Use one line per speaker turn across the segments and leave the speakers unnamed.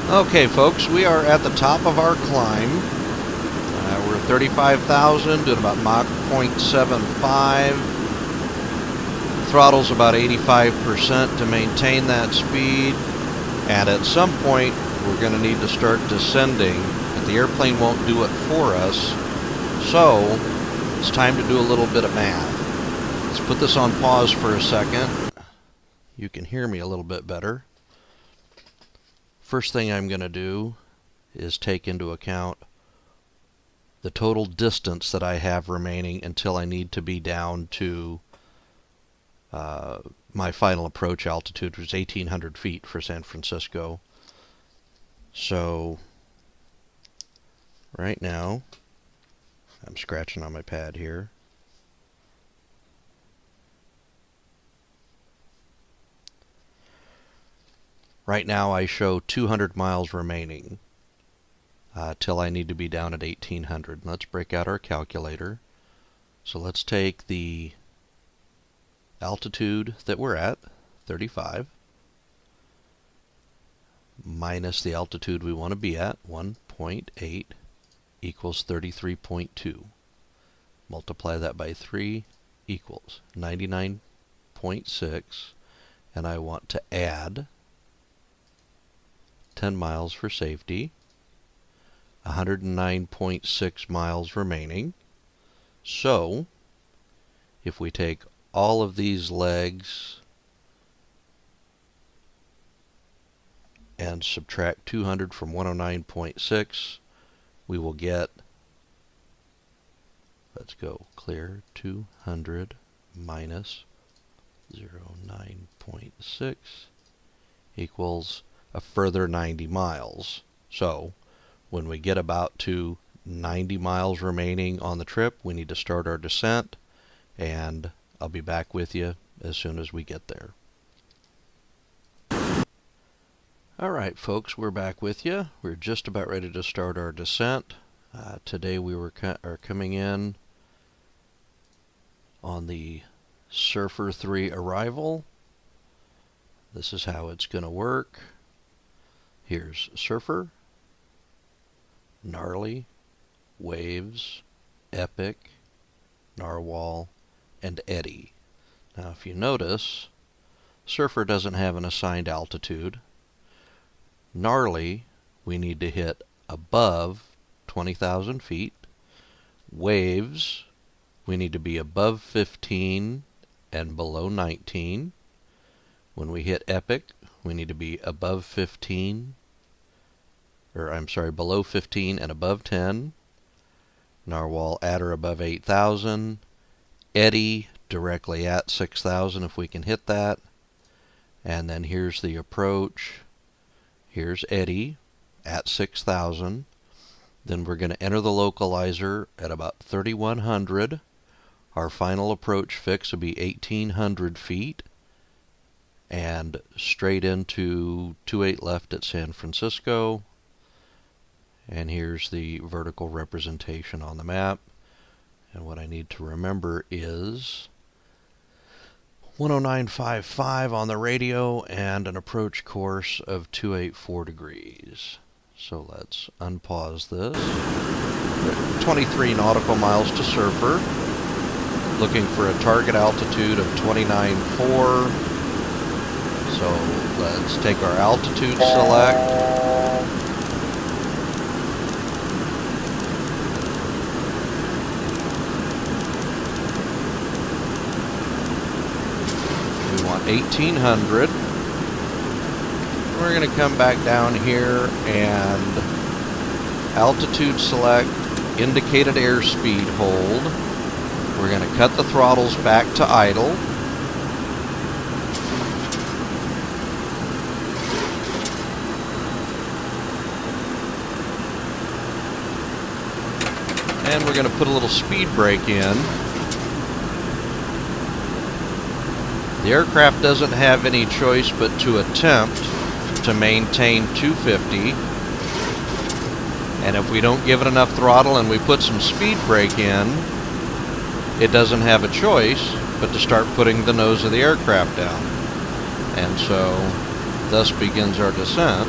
Okay, folks, we are at the top of our climb. We're at 35,000, doing about Mach 0.75. Throttle's about 85% to maintain that speed. And at some point, we're going to need to start descending, but the airplane won't do it for us. So, it's time to do a little bit of math. Let's put this on pause for a second. You can hear me a little bit better. First thing I'm going to do is take into account the total distance that I have remaining until I need to be down to my final approach altitude, which is 1,800 feet for San Francisco. So, right now, I'm scratching on my pad here. Right now I show 200 miles remaining till I need to be down at 1,800. Let's break out our calculator. So let's take the altitude that we're at, 35, minus the altitude we want to be at, 1.8, equals 33.2. Multiply that by 3 equals 99.6, and I want to add 10 miles for safety, 109.6 miles remaining. So, if we take all of these legs and subtract 200 from 109.6, we will get, let's go clear, 200 minus 0.96 equals a further 90 miles. So, when we get about to 90 miles remaining on the trip, we need to start our descent, and I'll be back with you as soon as we get there. Alright folks, we're back with you. We're just about ready to start our descent. Today we are coming in on the Surfer 3 arrival. This is how it's going to work. Here's Surfer, Gnarly, Waves, Epic, Narwhal, and Eddy. Now if you notice, Surfer doesn't have an assigned altitude. Gnarly, we need to hit above 20,000 feet. Waves, we need to be above 15 and below 19. When we hit Epic, we need to be above 15, below 15 and above 10. Narwhal at or above 8,000. Eddy directly at 6,000 if we can hit that. And then here's the approach. Here's Eddy at 6,000. Then we're going to enter the localizer at about 3,100. Our final approach fix will be 1,800 feet. And straight into 28 left at San Francisco. And here's the vertical representation on the map. And what I need to remember is 109.55 on the radio and an approach course of 284 degrees. So let's unpause this. 23 nautical miles to Surfer. Looking for a target altitude of 29.4. So let's take our altitude select. We want 1,800. We're going to come back down here and altitude select, indicated airspeed hold. We're going to cut the throttles back to idle. And we're going to put a little speed brake in. The aircraft doesn't have any choice but to attempt to maintain 250. And if we don't give it enough throttle and we put some speed brake in, it doesn't have a choice but to start putting the nose of the aircraft down. And so, thus begins our descent.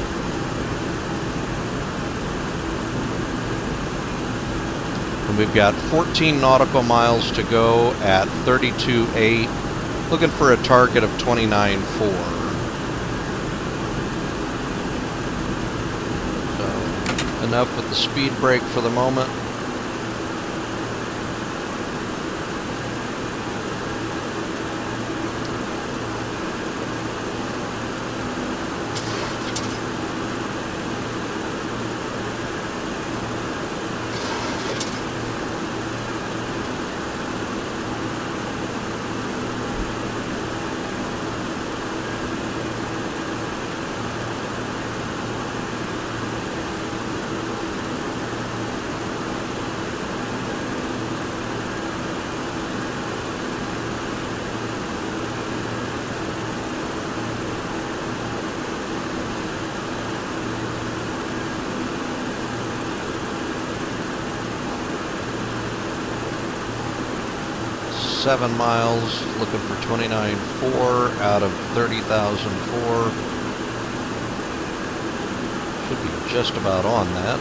we've got 14 nautical miles to go at 32.8. Looking for a target of 29.4. So enough with the speed brake for the moment. Seven miles, looking for 29.4 out of 30,004. Should be just about on that.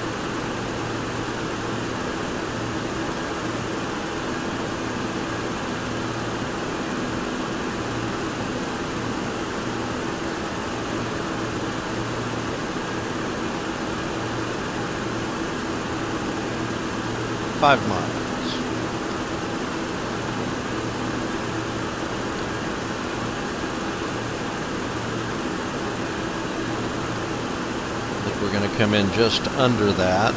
Five miles. We're going to come in just under that.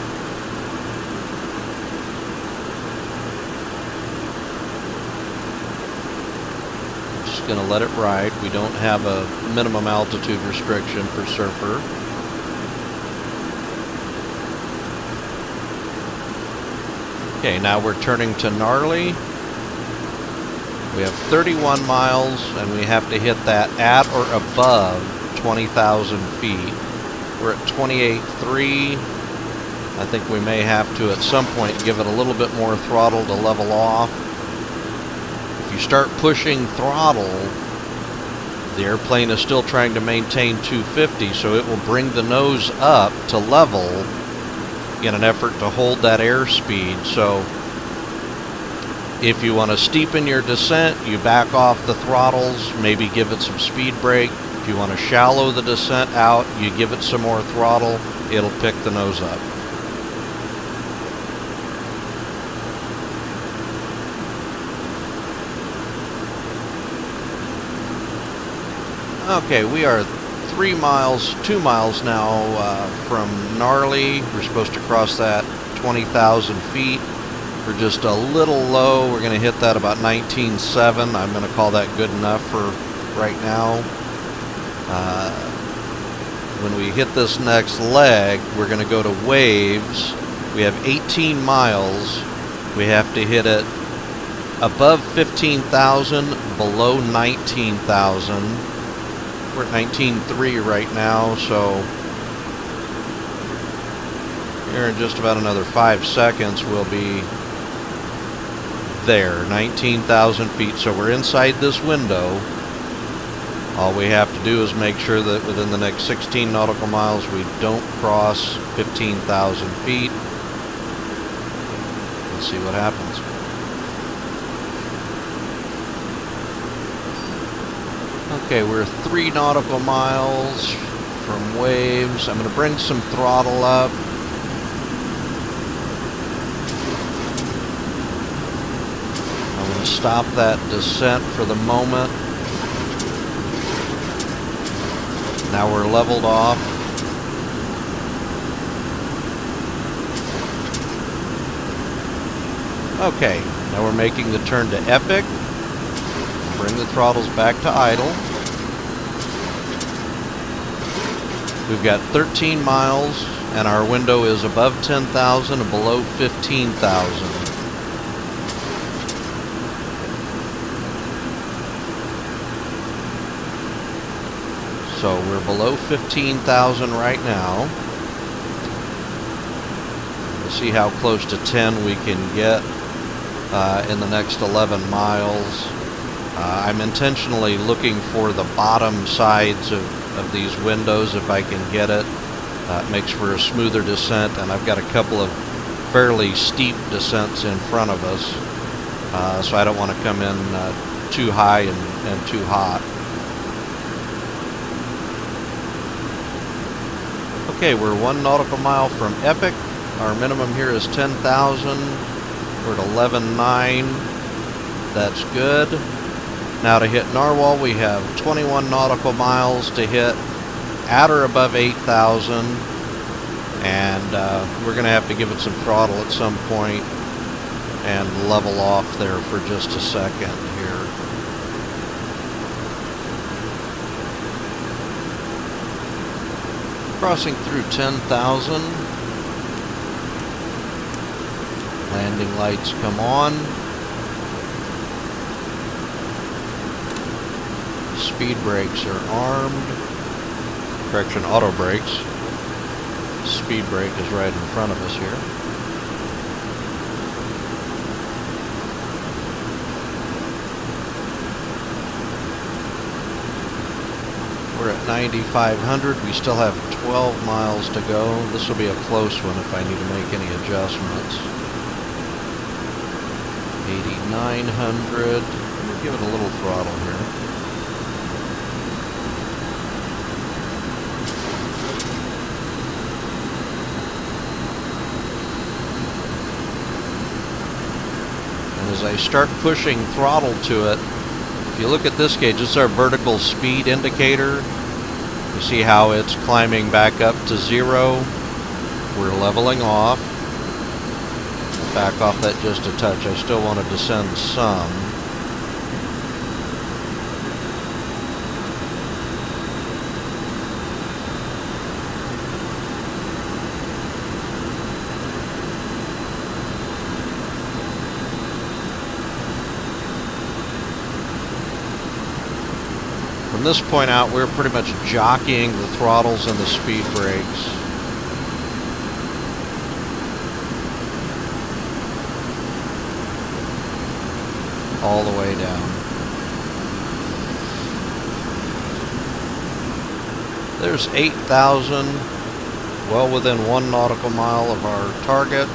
I'm just going to let it ride. We don't have a minimum altitude restriction for Surfer. Okay, now we're turning to Gnarly. We have 31 miles, and we have to hit that at or above 20,000 feet. We're at 28.3. I think we may have to, at some point, give it a little bit more throttle to level off. If you start pushing throttle, the airplane is still trying to maintain 250, so it will bring the nose up to level in an effort to hold that airspeed. So if you want to steepen your descent, you back off the throttles, maybe give it some speed brake. If you want to shallow the descent out, you give it some more throttle, it'll pick the nose up. Okay, we are 2 miles now from Gnarly. We're supposed to cross that 20,000 feet. We're just a little low. We're going to hit that about 19.7. I'm going to call that good enough for right now. When we hit this next leg, we're going to go to Waves. We have 18 miles. We have to hit it above 15,000, below 19,000. We're at 19.3 right now, so here in just about another 5 seconds we'll be there, 19,000 feet. So we're inside this window. All we have to do is make sure that within the next 16 nautical miles we don't cross 15,000 feet. Let's see what happens. Okay, we're 3 nautical miles from Waves. I'm going to bring some throttle up. I'm going to stop that descent for the moment. Now we're leveled off. Okay, now we're making the turn to Epic. Bring the throttles back to idle. We've got 13 miles, and our window is above 10,000 and below 15,000. So we're below 15,000 right now. We'll see how close to 10 we can get in the next 11 miles. I'm intentionally looking for the bottom sides of these windows if I can get it. It makes for a smoother descent, and I've got a couple of fairly steep descents in front of us, so I don't want to come in too high and too hot. Okay, we're 1 nautical mile from Epic. Our minimum here is 10,000. We're at 11.9. That's good. Now to hit Narwhal, we have 21 nautical miles to hit at or above 8,000. And we're going to have to give it some throttle at some point and level off there for just a second here. Crossing through 10,000. Landing lights come on. Speed brakes are armed. Correction, auto brakes. Speed brake is right in front of us here. We're at 9,500. We still have 12 miles to go. This will be a close one if I need to make any adjustments. 8,900. We'll give it a little throttle here. And as I start pushing throttle to it, if you look at this gauge, this is our vertical speed indicator. You see how it's climbing back up to 0. We're leveling off. Back off that just a touch. I still want to descend some. From this point out, we're pretty much jockeying the throttles and the speed brakes. All the way down. There's 8,000, well within 1 nautical mile of our target.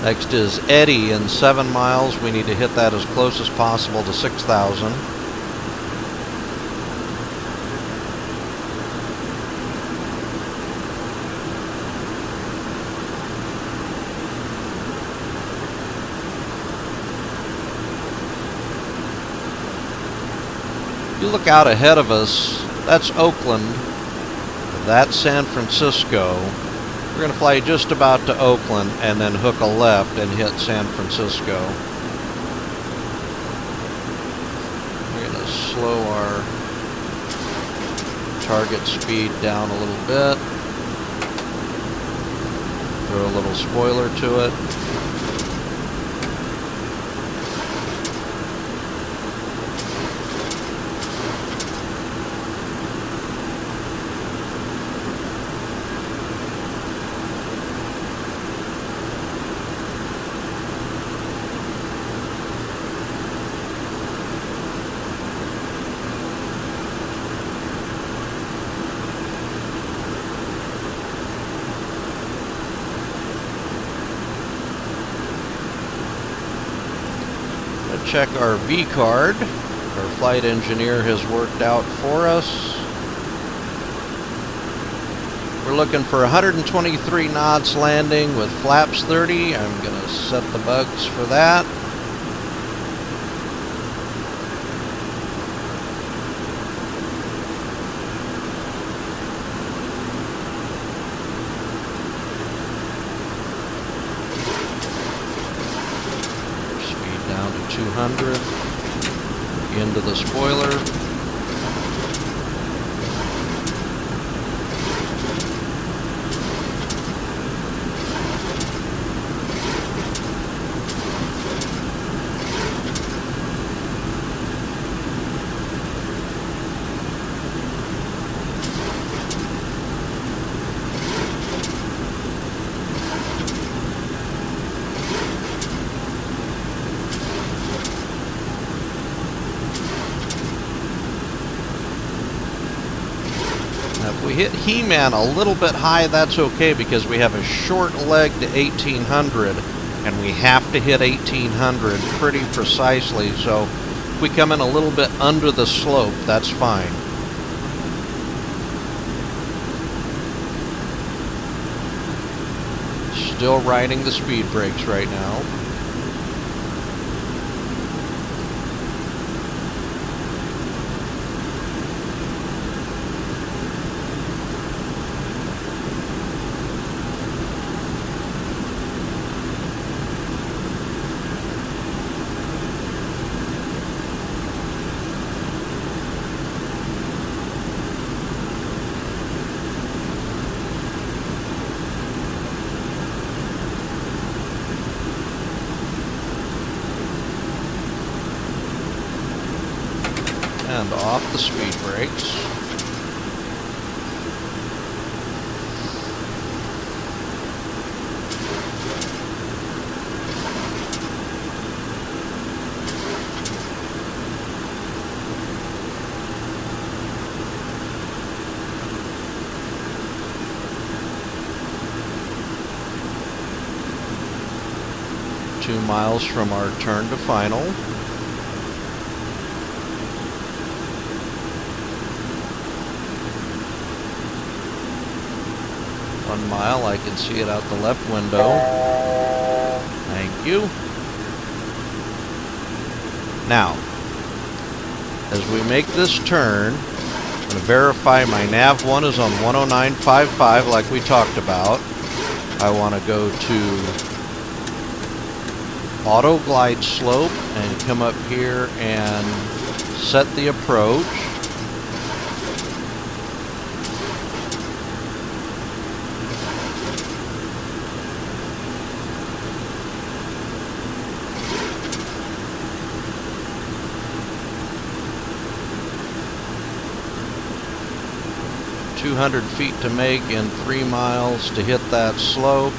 Next is Eddy in 7 miles. We need to hit that as close as possible to 6,000. You look out ahead of us, that's Oakland, that's San Francisco. We're going to fly just about to Oakland and then hook a left and hit San Francisco. We're going to slow our target speed down a little bit. Throw a little spoiler to it. Check our V card. Our flight engineer has worked out for us. We're looking for 123 knots landing with flaps 30. I'm going to set the bugs for that. Down to 200, into the spoiler. If we hit He-Man a little bit high, that's okay, because we have a short leg to 1800, and we have to hit 1800 pretty precisely, so if we come in a little bit under the slope, that's fine. Still riding the speed brakes right now. And off the speed brakes. Two miles from our turn to final. 1 mile, I can see it out the left window. Thank you. Now, as we make this turn, I'm going to verify my nav1 is on 109.55 like we talked about. I want to go to auto glide slope and come up here and set the approach. $200 feet to make and 3 miles to hit that slope.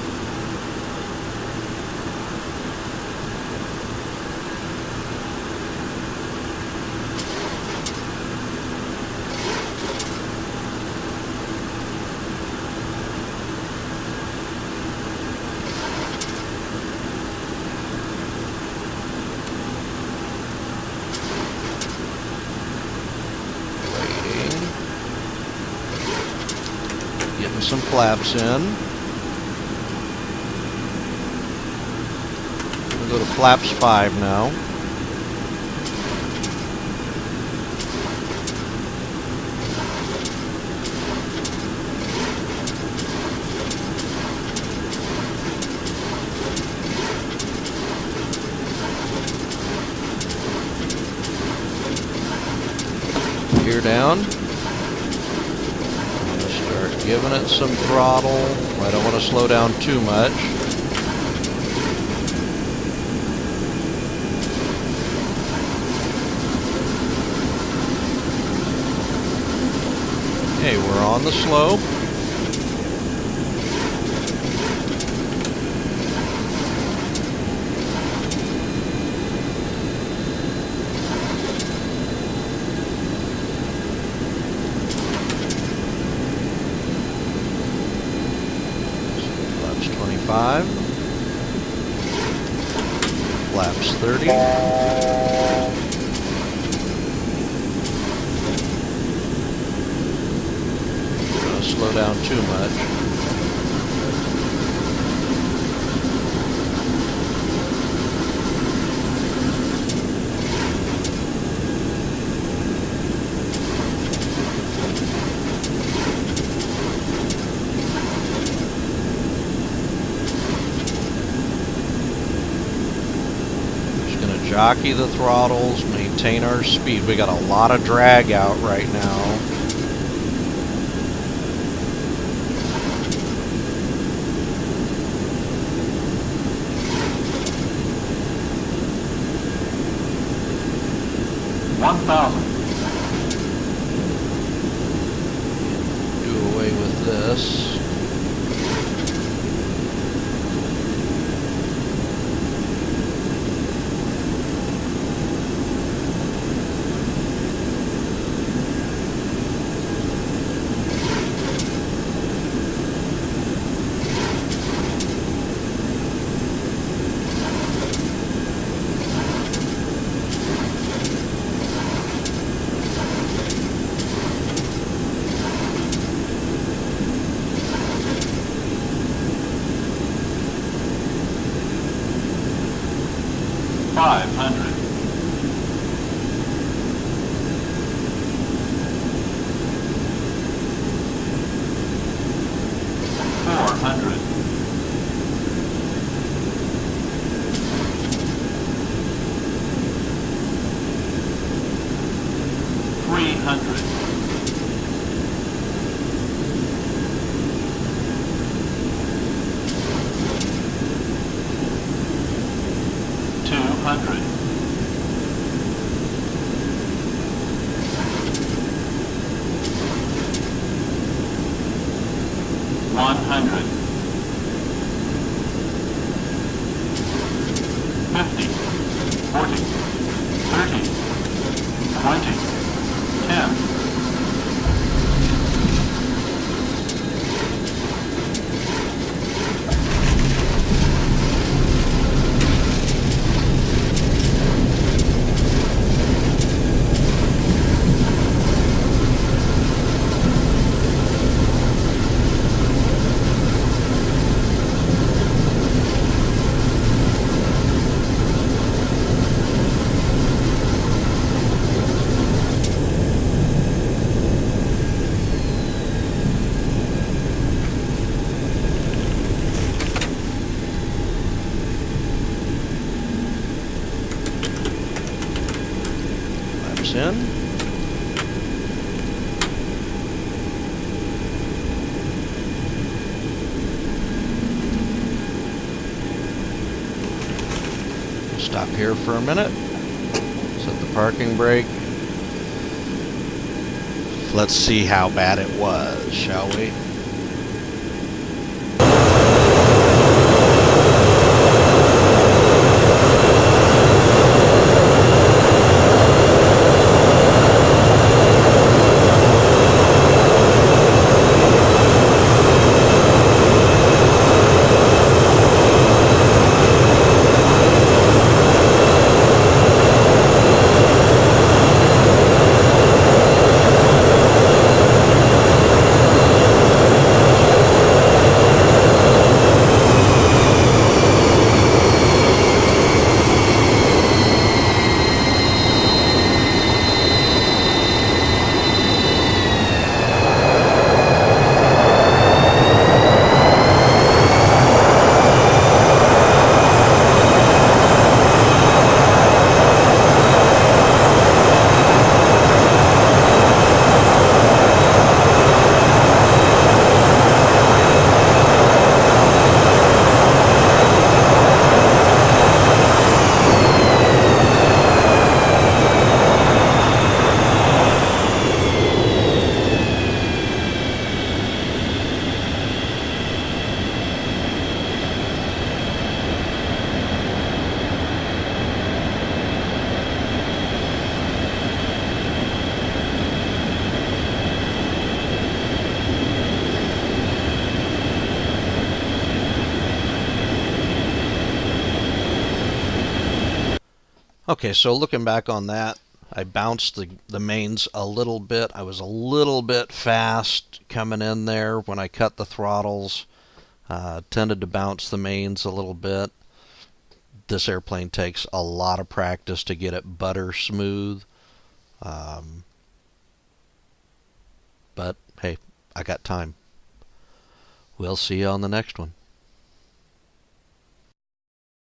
Getting some flaps in. We'll go to flaps 5 now. Gear down. Giving it some throttle. I don't want to slow down too much. Okay, we're on the slope. Flaps 30. Don't slow down too much. Jockey the throttles, maintain our speed. We got a lot of drag out right now. Do away with this.
100. 200. 100. 50. 40. 30. 20. 10.
Laps in. Stop here for a minute. Set the parking brake. Let's see how bad it was, shall we? Okay, so looking back on that, I bounced the mains a little bit. I was a little bit fast coming in there when I cut the throttles. Tended to bounce the mains a little bit. This airplane takes a lot of practice to get it butter smooth. But hey, I got time. We'll see you on the next one.